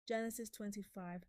Genesis 25.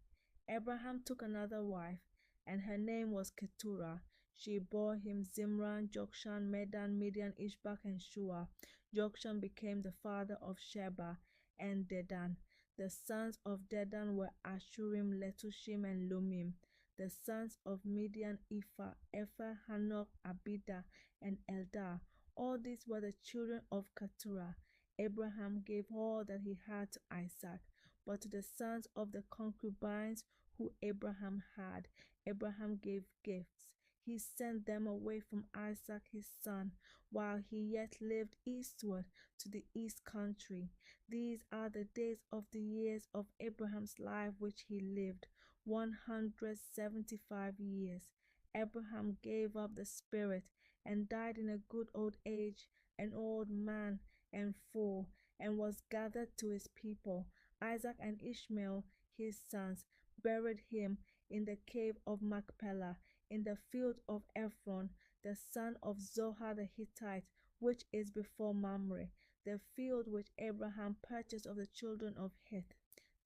Abraham took another wife, and her name was Keturah. She bore him Zimran, Jokshan, Medan, Midian, Ishbak, and Shua. Jokshan became the father of Sheba and Dedan. The sons of Dedan were Ashurim, Letushim, and Lumim. The sons of Midian, Ephah, Hanok, Abida, and Eldah. All these were the children of Keturah. Abraham gave all that he had to Isaac, but to the sons of the concubines who Abraham had, Abraham gave gifts. He sent them away from Isaac his son, while he yet lived eastward to the east country. These are the days of the years of Abraham's life which he lived, 175 years. Abraham gave up the spirit and died in a good old age, an old man and full, and was gathered to his people. Isaac and Ishmael, his sons, buried him in the cave of Machpelah, in the field of Ephron, the son of Zohar the Hittite, which is before Mamre, the field which Abraham purchased of the children of Heth.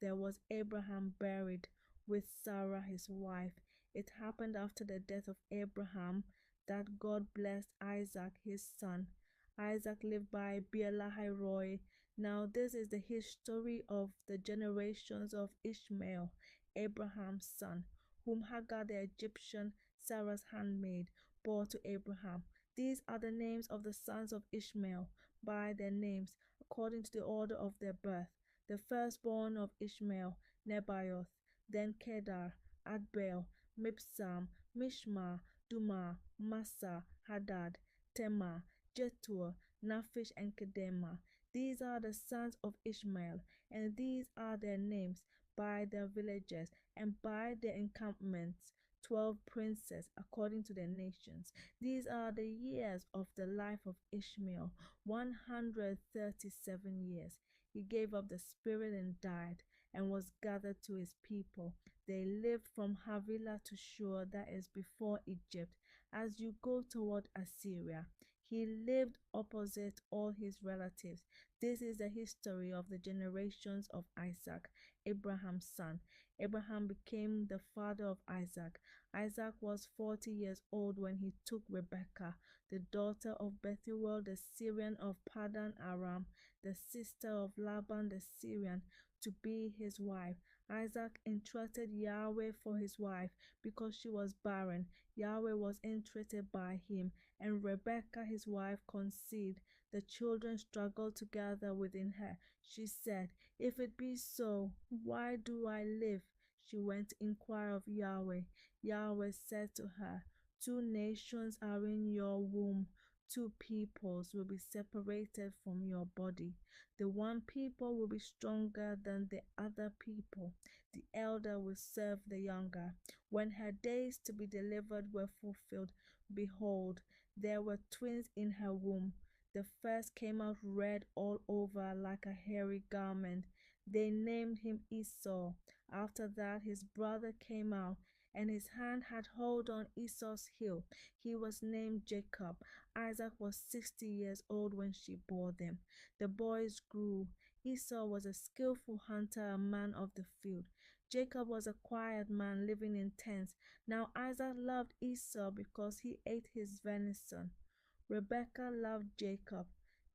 There was Abraham buried with Sarah his wife. It happened after the death of Abraham that God blessed Isaac his son. Isaac lived by Beer-lahai-roi. Now this is the history of the generations of Ishmael, Abraham's son, whom Hagar the Egyptian, Sarah's handmaid, bore to Abraham. These are the names of the sons of Ishmael, by their names, according to the order of their birth. The firstborn of Ishmael, Nebaioth, then Kedar, Adbeel, Mibsam, Mishma, Duma, Massa, Hadad, Tema, Jetur, Naphish, and Kedema. These are the sons of Ishmael, and these are their names, by their villages and by their encampments, 12 princes according to their nations. These are the years of the life of Ishmael, 137 years. He gave up the spirit and died, and was gathered to his people. They lived from Havilah to Shur, that is before Egypt, as you go toward Assyria. He lived opposite all his relatives. This is the history of the generations of Isaac, Abraham's son. Abraham became the father of Isaac. Isaac was 40 years old when he took Rebekah, the daughter of Bethuel the Syrian of Paddan Aram, the sister of Laban the Syrian, to be his wife. Isaac entreated Yahweh for his wife because she was barren. Yahweh was entreated by him, and Rebekah his wife conceived. The children struggled together within her. She said, "If it be so, why do I live?" She went to inquire of Yahweh. Yahweh said to her, "Two nations are in your womb. Two peoples will be separated from your body. The one people will be stronger than the other people. The elder will serve the younger." When her days to be delivered were fulfilled, behold, there were twins in her womb. The first came out red all over like a hairy garment. They named him Esau. After that his brother came out, and his hand had hold on Esau's heel. He was named Jacob. Isaac was 60 years old when she bore them. The boys grew. Esau was a skillful hunter, a man of the field. Jacob was a quiet man living in tents. Now Isaac loved Esau because he ate his venison. Rebekah loved Jacob.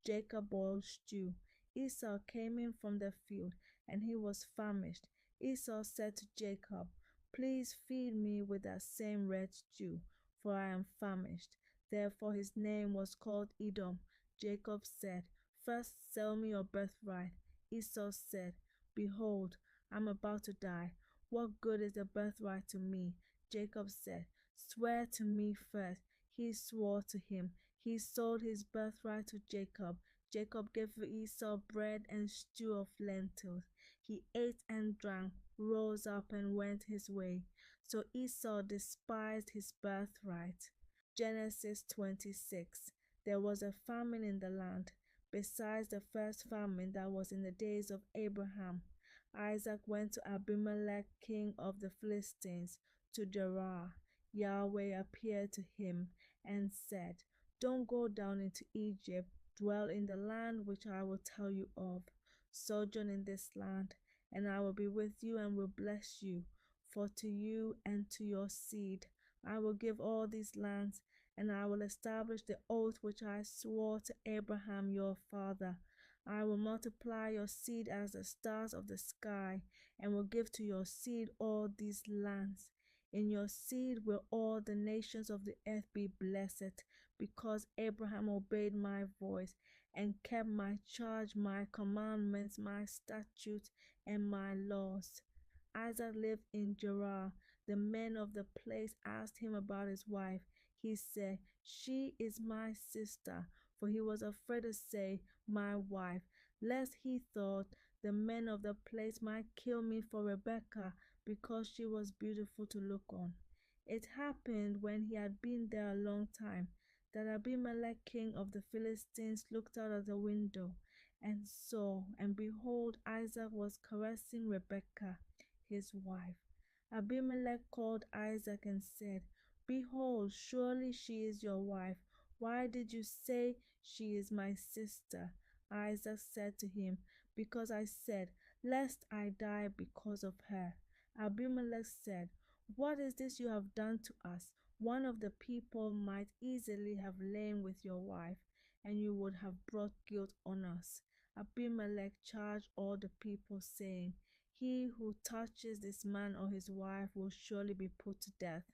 Jacob boiled stew. Esau came in from the field, and he was famished. Esau said to Jacob, "Please feed me with that same red stew, for I am famished." Therefore his name was called Edom. Jacob said, "First sell me your birthright." Esau said, "Behold, I am about to die. What good is the birthright to me?" Jacob said, "Swear to me first." He swore to him. He sold his birthright to Jacob. Jacob gave Esau bread and stew of lentils. He ate and drank, rose up, and went his way. So Esau despised his birthright. Genesis 26. There was a famine in the land, besides the first famine that was in the days of Abraham. Isaac went to Abimelech, king of the Philistines, to Gerar. Yahweh appeared to him and said, "Don't go down into Egypt. Dwell in the land which I will tell you of. Sojourn in this land, and I will be with you and will bless you. For to you and to your seed I will give all these lands, and I will establish the oath which I swore to Abraham your father. I will multiply your seed as the stars of the sky, and will give to your seed all these lands. In your seed will all the nations of the earth be blessed, because Abraham obeyed my voice and kept my charge, my commandments, my statutes, and my laws. Isaac lived in Gerar. The men of the place asked him about his wife. He said, "She is my sister," for he was afraid to say, "my wife," lest he thought the men of the place might kill me for Rebekah, because she was beautiful to look on. It happened when he had been there a long time, that Abimelech king of the Philistines looked out of the window and saw, and behold, Isaac was caressing Rebekah, his wife. Abimelech called Isaac and said, "Behold, surely she is your wife. Why did you say she is my sister?" Isaac said to him, "Because I said, lest I die because of her." Abimelech said, "What is this you have done to us? One of the people might easily have lain with your wife, and you would have brought guilt on us." Abimelech charged all the people, saying, "He who touches this man or his wife will surely be put to death."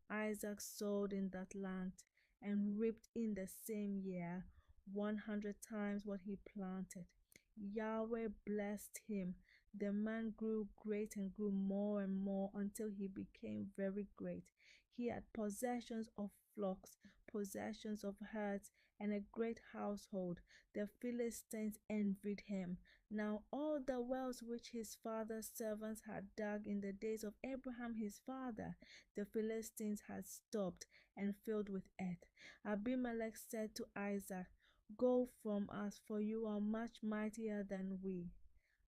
Isaac sowed in that land and reaped in the same year 100 times what he planted. Yahweh blessed him. The man grew great and grew more and more until he became very great. He had possessions of flocks, possessions of herds, and a great household. The Philistines envied him. Now all the wells which his father's servants had dug in the days of Abraham his father, the Philistines had stopped and filled with earth. Abimelech said to Isaac, "Go from us, for you are much mightier than we."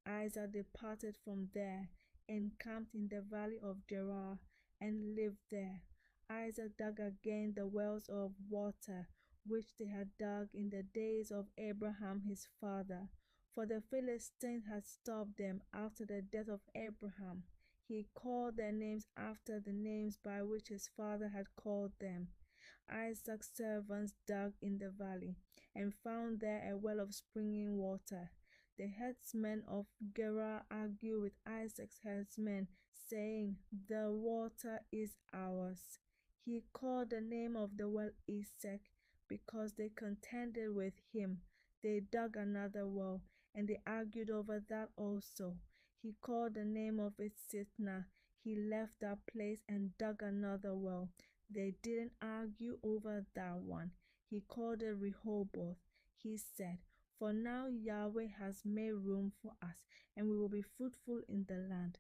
Isaac departed from there, encamped in the valley of Gerar, and lived there. Isaac dug again the wells of water which they had dug in the days of Abraham his father, for the Philistines had stopped them after the death of Abraham. He called their names after the names by which his father had called them. Isaac's servants dug in the valley and found there a well of springing water. The herdsmen of Gerar argued with Isaac's herdsmen, saying, "The water is ours." He called the name of the well Esek, because they contended with him. They dug another well, and they argued over that also. He called the name of it Sitnah. He left that place and dug another well. They didn't argue over that one. He called it Rehoboth. He said, "For now Yahweh has made room for us, and we will be fruitful in the land."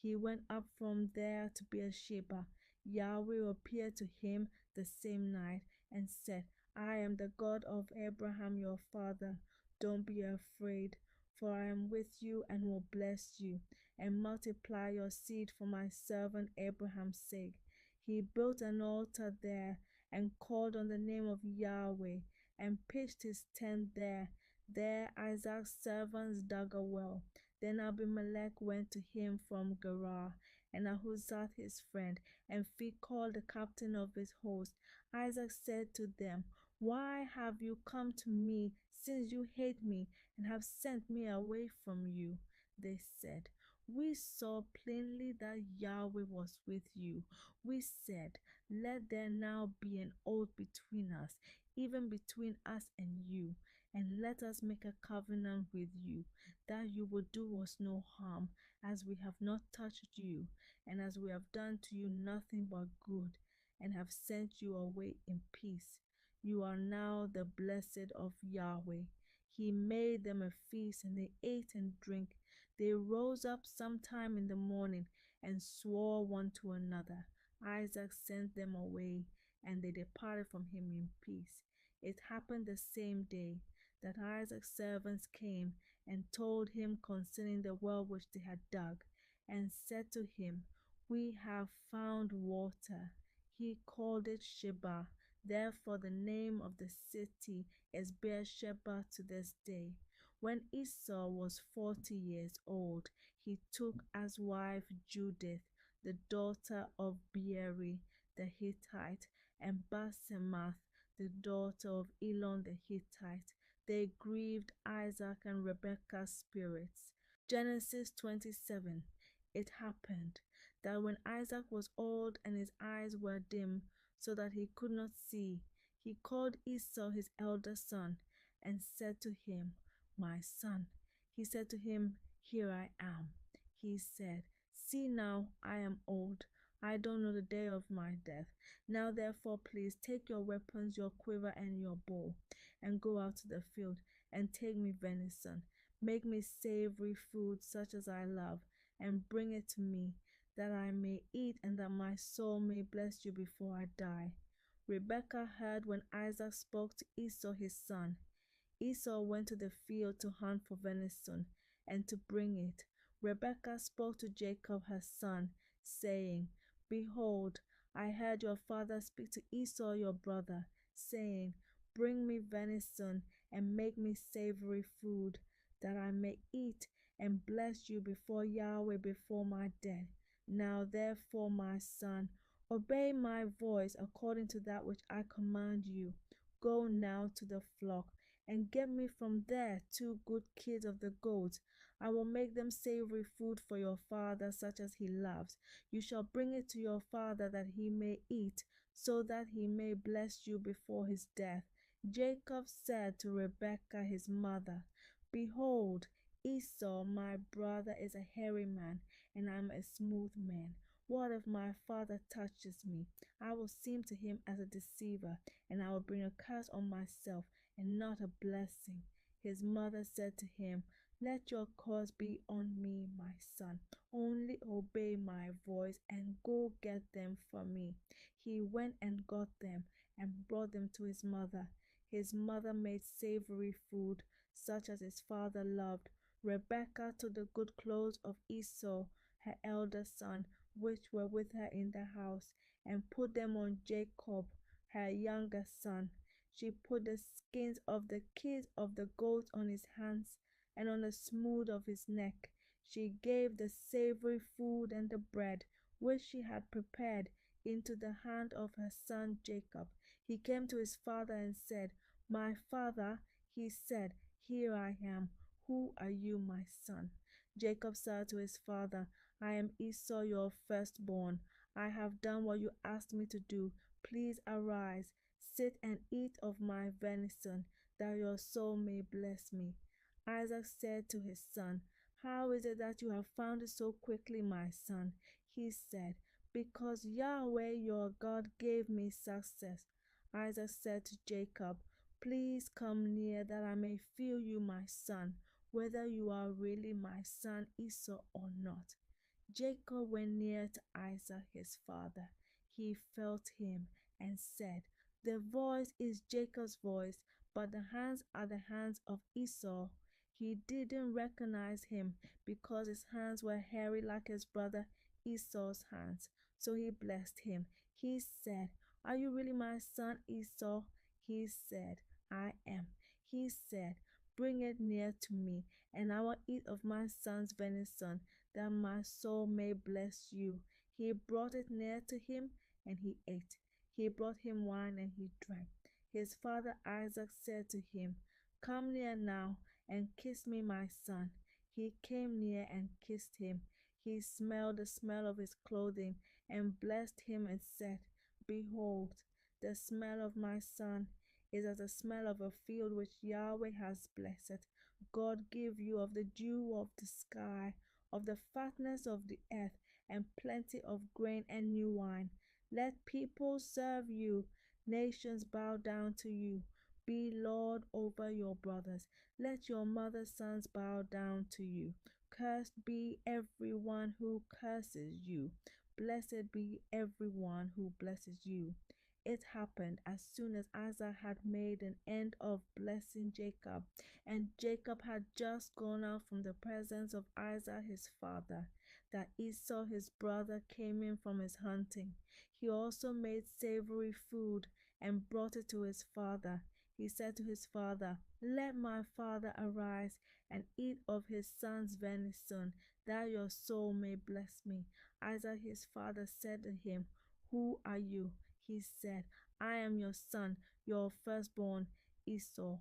He went up from there to Beersheba. Yahweh appeared to him the same night and said, "I am the God of Abraham your father. Don't be afraid, for I am with you and will bless you, and multiply your seed for my servant Abraham's sake." He built an altar there and called on the name of Yahweh and pitched his tent there. There Isaac's servants dug a well. Then Abimelech went to him from Gerar, and Ahuzat his friend, and Phicol the captain of his host. Isaac said to them, "Why have you come to me, since you hate me and have sent me away from you?" They said, "We saw plainly that Yahweh was with you. We said, 'Let there now be an oath between us, even between us and you, and let us make a covenant with you, that you will do us no harm, as we have not touched you, and as we have done to you nothing but good, and have sent you away in peace.' You are now the blessed of Yahweh." He made them a feast, and they ate and drank. They rose up sometime in the morning and swore one to another. Isaac sent them away, and they departed from him in peace. It happened the same day that Isaac's servants came and told him concerning the well which they had dug, and said to him, "We have found water." He called it Sheba. Therefore the name of the city is Beersheba to this day. When Esau was 40 years old, he took as wife Judith, the daughter of Beeri the Hittite, and Basemath, the daughter of Elon the Hittite. They grieved Isaac and Rebekah's spirits. Genesis 27. It happened that when Isaac was old and his eyes were dim, so that he could not see, he called Esau his elder son and said to him, My son. He said to him, Here I am. He said, See now, I am old. I don't know the day of my death. Now therefore, please take your weapons, your quiver and your bow, and go out to the field and take me venison. Make me savory food such as I love, and bring it to me, that I may eat and that my soul may bless you before I die. Rebekah heard when Isaac spoke to Esau his son. Esau went to the field to hunt for venison and to bring it. Rebekah spoke to Jacob her son, saying, Behold, I heard your father speak to Esau your brother, saying, Bring me venison and make me savory food, that I may eat and bless you before Yahweh before my death. Now therefore, my son, obey my voice according to that which I command you. Go now to the flock and get me from there 2 good kids of the goats. I will make them savory food for your father, such as he loves. You shall bring it to your father that he may eat, so that he may bless you before his death. Jacob said to Rebekah his mother, Behold, Esau my brother is a hairy man, and I am a smooth man. What if my father touches me? I will seem to him as a deceiver, and I will bring a curse on myself and not a blessing. His mother said to him, Let your curse be on me, my son. Only obey my voice and go get them for me. He went and got them and brought them to his mother. His mother made savory food, such as his father loved. Rebekah took the good clothes of Esau, her elder son, which were with her in the house, and put them on Jacob, her younger son. She put the skins of the kids of the goats on his hands and on the smooth of his neck. She gave the savory food and the bread, which she had prepared, into the hand of her son Jacob. He came to his father and said, My father. He said, Here I am. Who are you, my son? Jacob said to his father, I am Esau, your firstborn. I have done what you asked me to do. Please arise, sit and eat of my venison, that your soul may bless me. Isaac said to his son, How is it that you have found it so quickly, my son? He said, Because Yahweh your God gave me success. Isaac said to Jacob, Please come near, that I may feel you, my son, whether you are really my son Esau or not. Jacob went near to Isaac his father. He felt him and said, The voice is Jacob's voice, but the hands are the hands of Esau. He didn't recognize him because his hands were hairy like his brother Esau's hands. So he blessed him. He said, Are you really my son Esau? He said, I am. He said, Bring it near to me, and I will eat of my son's venison, that my soul may bless you. He brought it near to him, and he ate. He brought him wine, and he drank. His father Isaac said to him, Come near now, and kiss me, my son. He came near and kissed him. He smelled the smell of his clothing, and blessed him, and said, Behold, the smell of my son is as the smell of a field which Yahweh has blessed. God give you of the dew of the sky, of the fatness of the earth, and plenty of grain and new wine. Let people serve you, nations bow down to you. Be Lord over your brothers. Let your mother's sons bow down to you. Cursed be everyone who curses you. Blessed be everyone who blesses you. It happened as soon as Isaac had made an end of blessing Jacob, and Jacob had just gone out from the presence of Isaac his father, that Esau his brother came in from his hunting. He also made savory food and brought it to his father. He said to his father, "Let my father arise and eat of his son's venison, that your soul may bless me." Isaac his father said to him, "Who are you?" He said, "I am your son, your firstborn, Esau."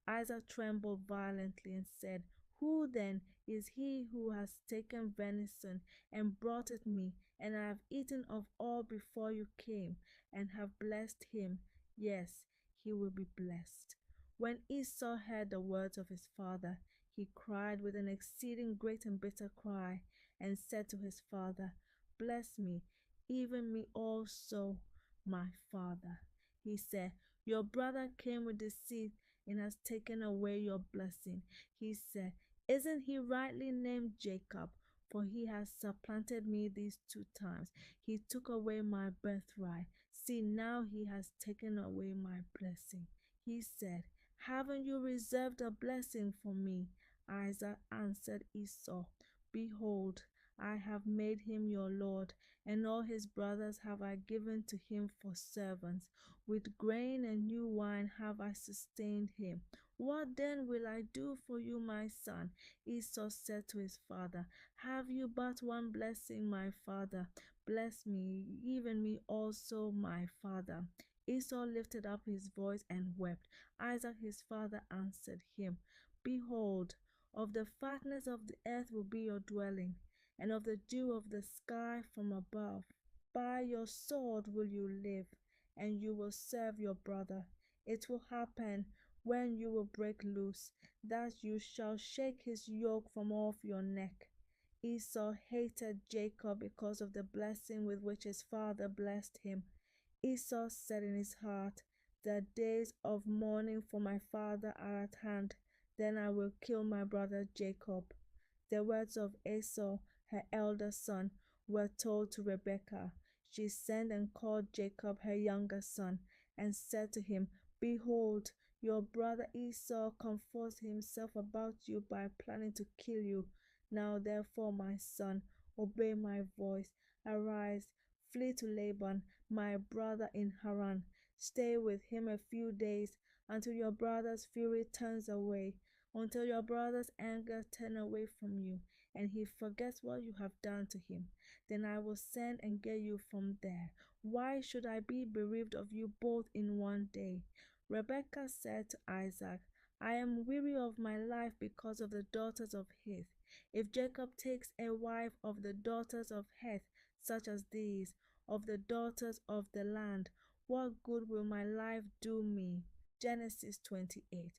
Isaac trembled violently and said, "Who then is he who has taken venison and brought it me, and I have eaten of all before you came, and have blessed him? Yes, he will be blessed." When Esau heard the words of his father, he cried with an exceeding great and bitter cry, and said to his father, "Bless me, even me also, my father." He said, "Your brother came with deceit and has taken away your blessing." He said, "Isn't he rightly named Jacob? For he has supplanted me these 2 times. He took away my birthright. See, now he has taken away my blessing." He said, "Haven't you reserved a blessing for me?" Isaac answered Esau, "Behold, I have made him your lord, and all his brothers have I given to him for servants. With grain and new wine have I sustained him. What then will I do for you, my son?" Esau said to his father, "Have you but one blessing, my father? Bless me, even me also, my father." Esau lifted up his voice and wept. Isaac his father answered him, "Behold, of the fatness of the earth will be your dwelling, and of the dew of the sky from above. By your sword will you live, and you will serve your brother. It will happen, when you will break loose, that you shall shake his yoke from off your neck." Esau hated Jacob because of the blessing with which his father blessed him. Esau said in his heart, "The days of mourning for my father are at hand. Then I will kill my brother Jacob." The words of Esau, her elder son, were told to Rebekah. She sent and called Jacob, her younger son, and said to him, "Behold, your brother Esau comforts himself about you by planning to kill you. Now therefore, my son, obey my voice. Arise, flee to Laban, my brother in Haran. Stay with him a few days until your brother's fury turns away, until your brother's anger turn away from you, and he forgets what you have done to him. Then I will send and get you from there. Why should I be bereaved of you both in one day?" Rebekah said to Isaac, "I am weary of my life because of the daughters of Heth. If Jacob takes a wife of the daughters of Heth, such as these, of the daughters of the land, what good will my life do me?" Genesis 28.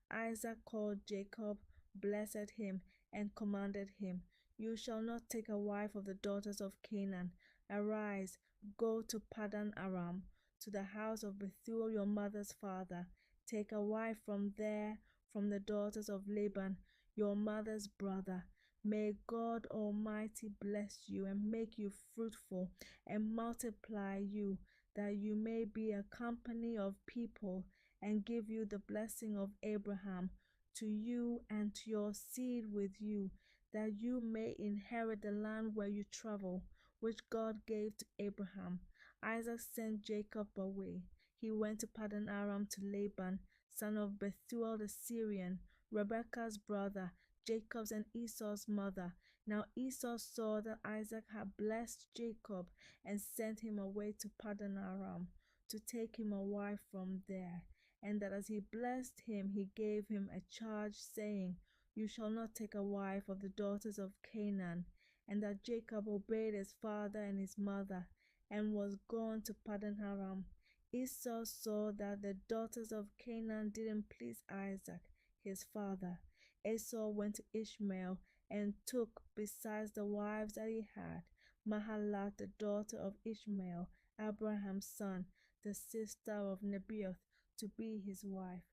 Isaac called Jacob, blessed him, and commanded him, "You shall not take a wife of the daughters of Canaan. Arise, go to Paddan Aram, to the house of Bethuel your mother's father. Take a wife from there, from the daughters of Laban, your mother's brother. May God Almighty bless you and make you fruitful and multiply you, that you may be a company of people, and give you the blessing of Abraham, to you and to your seed with you, that you may inherit the land where you travel, which God gave to Abraham." Isaac sent Jacob away. He went to Paddan Aram to Laban, son of Bethuel the Syrian, Rebekah's brother, Jacob's and Esau's mother. Now Esau saw that Isaac had blessed Jacob, and sent him away to Paddan Aram to take him a wife from there, and that as he blessed him, he gave him a charge, saying, "You shall not take a wife of the daughters of Canaan." And that Jacob obeyed his father and his mother, and was gone to Paddan Aram. Esau saw that the daughters of Canaan didn't please Isaac, his father. Esau went to Ishmael, and took, besides the wives that he had, Mahalat, the daughter of Ishmael, Abraham's son, the sister of Nebaioth, to be his wife.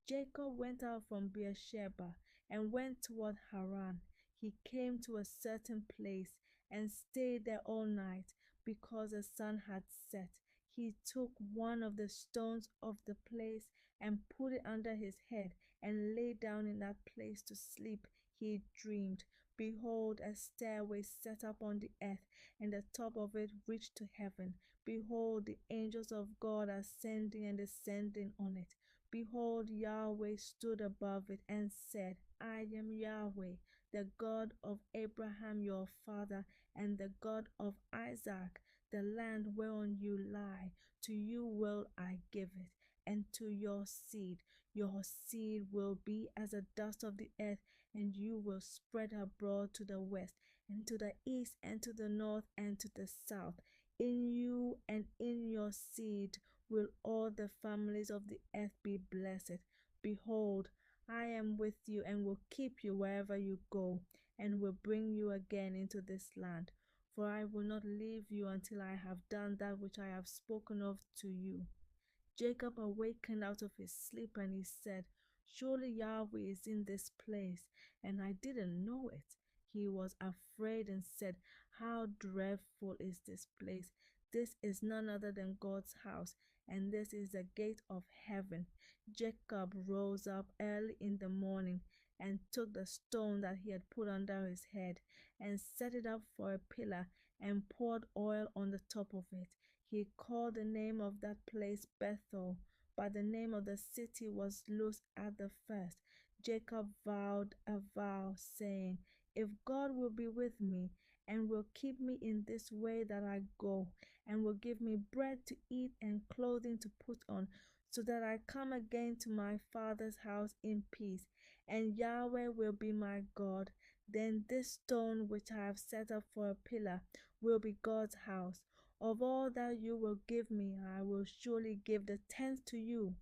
Jacob went out from Beersheba and went toward Haran. He came to a certain place and stayed there all night, because the sun had set. He took one of the stones of the place and put it under his head, and lay down in that place to sleep. He dreamed, behold, a stairway set up on the earth, and the top of it reached to heaven. Behold, the angels of God ascending and descending on it. Behold, Yahweh stood above it and said, I am Yahweh, the God of Abraham your father, and the God of Isaac. The land whereon you lie, to you will I give it, and to your seed. Your seed will be as the dust of the earth, and you will spread abroad to the west, and to the east, and to the north, and to the south. In you and in your seed will all the families of the earth be blessed. Behold, I am with you and will keep you wherever you go, and will bring you again into this land. For I will not leave you until I have done that which I have spoken of to you. Jacob awakened out of his sleep and he said, Surely Yahweh is in this place, and I didn't know it. He was afraid and said, How dreadful is this place! This is none other than God's house, and this is the gate of heaven. Jacob rose up early in the morning and took the stone that he had put under his head and set it up for a pillar and poured oil on the top of it. He called the name of that place Bethel, but the name of the city was Luz at the first. Jacob vowed a vow, saying, If God will be with me, and will keep me in this way that I go, and will give me bread to eat and clothing to put on, so that I come again to my father's house in peace, and Yahweh will be my God, then this stone which I have set up for a pillar will be God's house. Of all that you will give me, I will surely give the tenth to you.